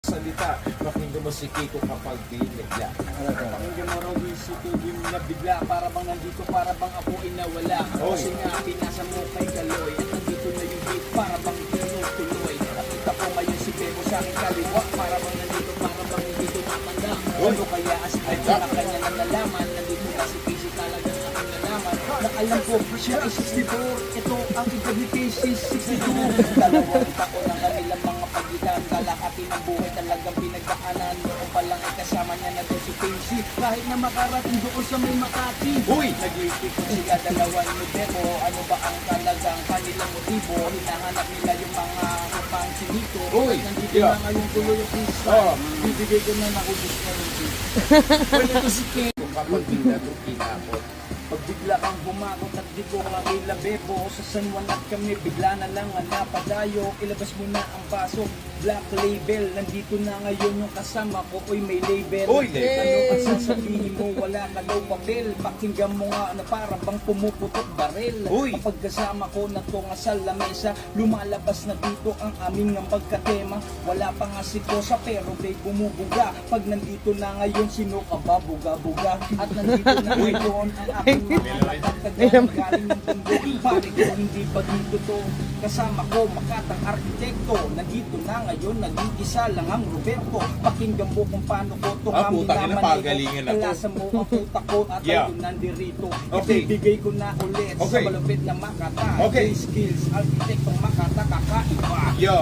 salita. Pakinggan mo si Kiko kapag binigla. Pakinggan mo raw si Kiko na bigla. Para bang nandito, para bang ako ay nawala. Kasi nga pinasa mo kay Kaloy. At nandito na yung beat, para bang tinutuloy. Nakita ko ngayon si Bebo sa aking kaliwa. Para bang nandito, para bang hindi tumamanda. Ano kaya asipin ko na kanya na nalaman. Nandito na si Casey talagang aking nalaman. Na alam ko siya ay 64. Ito ang edad ni Casey, 62. Dalawang taon ang kanilang mga pagitan. Kalahati ng buhay talagang pinagdaanan. Noong pa lang ay kasama niya na doon si Casey. Kahit na makarating doon sa may Makati. Uy! Nag-iikot sila dalawa ni Bebo. Ano ba ang talagang kanilang motibo? Hinahanap nila yung mga kapang sinito. Uy! Nandito Yeah. na ngayon tuloy yung pista. Bibigay ko na nakubos na yung pista. Wala to si Kiko. Kapag binigla itong kinapot. Pag bigla kang bumakot at di ko nga kila Bebo. Sa San Juan at kami bigla na lang ang napadayo. Ilabas mo na ang baso, black label. Nandito na ngayon yung kasama ko, uy may label. Uy, label. Ano ang sasabihin mo, wala ka daw papel. Pakinggan mo nga na para bang pumuputok baril. Uy. Kapag kasama ko na to nga sa lamesa, lumalabas na dito ang aming nga pagkatema. Wala pa nga si Kosa pero may bumubuga. Pag nandito na ngayon, sino ka ba? Buga-buga. At nandito na ngayon ang aking mga nakatagyan galing ng mundo. Pare ko hindi pa dito to. Kasama ko makatang arkitekto. Nandito na ngayon, nag-iisa lang ang Roberto. Pakinggan mo kung paano ko to kami putang ina, naman pagalingan ako. Kalasan mo ang puta ko at Yeah. ayun nandirito. Okay. Ibibigay ko na ulit Okay. sa malupit na Makata. Okay. Skills, arkitektong Makata, kakaiba. Yo!